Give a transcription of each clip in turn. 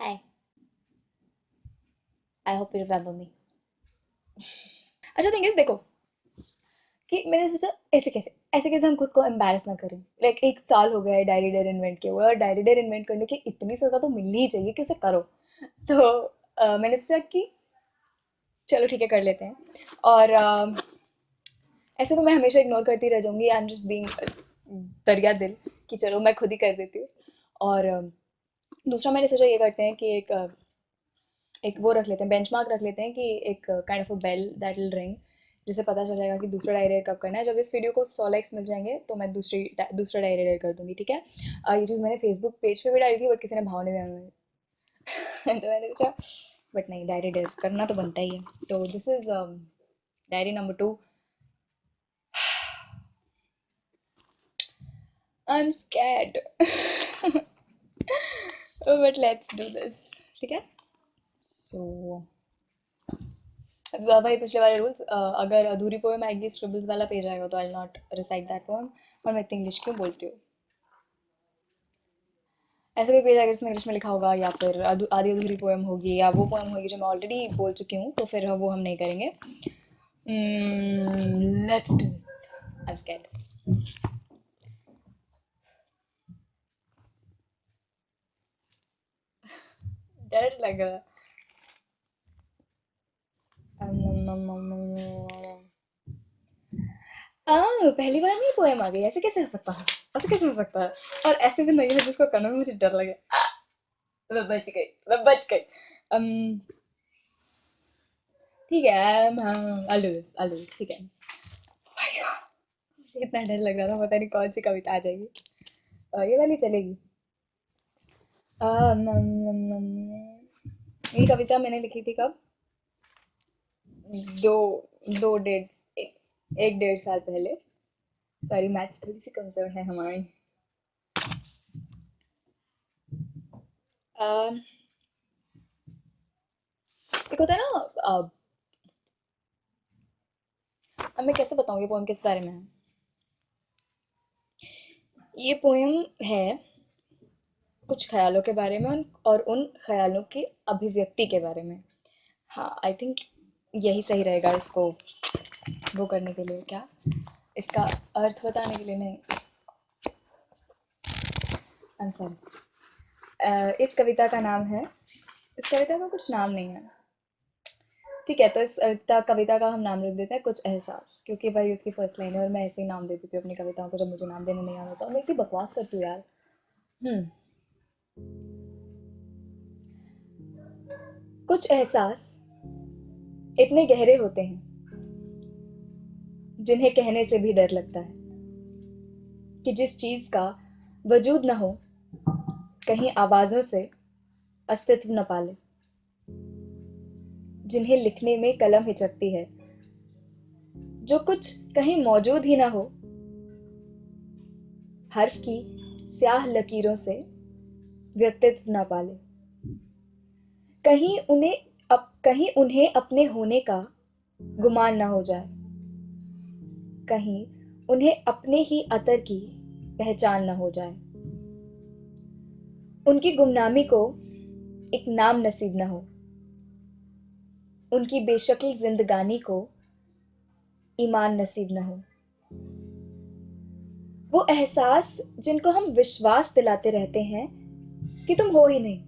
Hi, I hope you remember me. अच्छा thing is देखो कि मैंने सोचा ऐसे कैसे हम खुद को एम्बैरस ना करें। एक साल हो गया है डायरी डेयर इन्वेंट किए हुए और डायरी डेयर इन्वेंट करने की इतनी सजा तो मिलनी ही चाहिए कि उसे करो। तो मैंने सोचा कि चलो ठीक है कर लेते हैं। और ऐसे तो मैं हमेशा इग्नोर करती रह जाऊंगी। आई एम जस्ट बीइंग दरिया दिल कि चलो मैं खुद ही कर देती हूँ। और दूसरा मैंने सोचा ये करते हैं कि एक वो रख लेते हैं, बेंचमार्क रख लेते हैं कि एक kind of a bell that will ring, जिससे पता चल जाएगा कि दूसरा डायरी कब करना है। जब इस वीडियो को 100 लाइक्स मिल जाएंगे तो मैं दूसरा डायरी डेयर कर दूंगी, ठीक है। ये चीज़ मैंने फेसबुक पेज पे भी डाली थी बट किसी ने भाव नहीं दिया मुझे। तो मैंने सोचा बट नहीं, डायरी डेयर करना तो बनता ही है। तो this is diary number 2। I am scared but let's do this, ठीक है। सो भाई पिछले वाले रूल्स, अगर अधूरी पोएम आएगी स्क्रिबल्स वाला पेज आएगा तो आई नॉट रिसाइट दैट पोएम। और मैं इतनी इंग्लिश क्यों बोलती हूँ। ऐसा कोई पेज आएगा जिसमें इंग्लिश में लिखा होगा या फिर आधी अधूरी पोएम होगी या वो पोएम होगी जो मैं ऑलरेडी बोल चुकी हूँ, तो फिर वो हम नहीं करेंगे। Let's do this. I am scared. डर लग रहा। पहली बार नहीं पोएम आ गई, ऐसे कैसे हो सकता है। ऐसे कैसे हो सकता है। और ऐसे भी नहीं है जिसको करने में मुझे डर लगे। मैं बच गई, मैं बच गई। um, ठीक है। हाँ, आलूस ठीक है। Oh my God, मुझे इतना डर लग रहा था, पता नहीं कौन सी कविता आ जाएगी। ये वाली चलेगी। ये कविता मैंने लिखी थी कब? दो दो डेढ़ एक 1.5 साल पहले। सॉरी, मैथ्स थोड़ी सी कमजोर है हमारी। अम, एक होता है ना। अब मैं कैसे बताऊँ ये पोएम किस बारे में है। ये पोएम है कुछ ख्यालों के बारे में और उन ख्यालों की अभिव्यक्ति के बारे में। हाँ, आई थिंक यही सही रहेगा इसको वो करने के लिए। क्या इसका अर्थ बताने के लिए नहीं। I am sorry. इस कविता का नाम है, इस कविता का कुछ नाम नहीं है। ठीक है, तो इस कविता का हम नाम रख देते हैं कुछ एहसास, क्योंकि भाई उसकी फर्स्ट लाइन है और मैं ऐसे ही नाम देती थी अपनी कविताओं को जब मुझे नाम देने नहीं आता। और मैं इतनी बकवास करती हूँ यार। हम्म कुछ एहसास इतने गहरे होते हैं जिन्हें कहने से भी डर लगता है कि जिस चीज का वजूद न हो कहीं आवाजों से अस्तित्व न पाले, जिन्हें लिखने में कलम हिचकती है, जो कुछ कहीं मौजूद ही ना हो, हर्फ की स्याह लकीरों से व्यक्तित्व न पाले, कहीं उन्हें अपने होने का गुमान न हो जाए, कहीं उन्हें अपने ही अतर की पहचान न हो जाए, उनकी गुमनामी को एक नाम नसीब न हो, उनकी बेशक्ल जिंदगानी को ईमान नसीब न हो। वो एहसास जिनको हम विश्वास दिलाते रहते हैं कि तुम हो ही नहीं,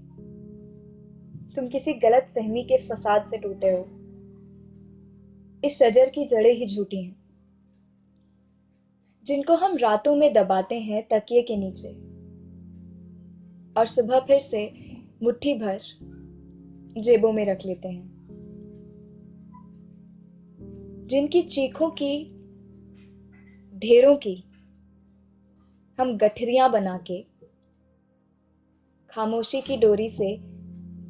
तुम किसी गलत फहमी के फसाद से टूटे हो, इस शजर की जड़ें ही झूठी हैं, जिनको हम रातों में दबाते हैं तकिए के नीचे और सुबह फिर से मुट्ठी भर जेबों में रख लेते हैं, जिनकी चीखों की ढेरों की हम गठरियां बना के खामोशी की डोरी से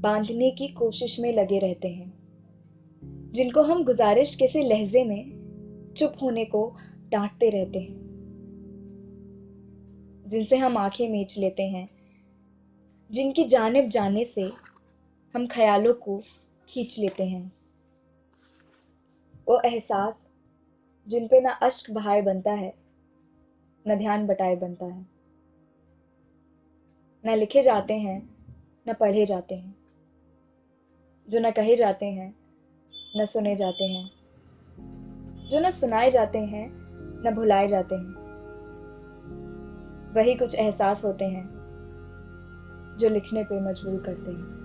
बांधने की कोशिश में लगे रहते हैं, जिनको हम गुजारिश किसी लहजे में चुप होने को डांटते रहते हैं, जिनसे हम आंखें मीच लेते हैं, जिनकी जानिब जाने से हम ख्यालों को खींच लेते हैं। वो एहसास जिन पे ना अश्क बहाए बनता है, न ध्यान बटाए बनता है, न लिखे जाते हैं न पढ़े जाते हैं, जो न कहे जाते हैं न सुने जाते हैं, जो न सुनाए जाते हैं न भुलाए जाते हैं, वही कुछ एहसास होते हैं जो लिखने पे मजबूर करते हैं।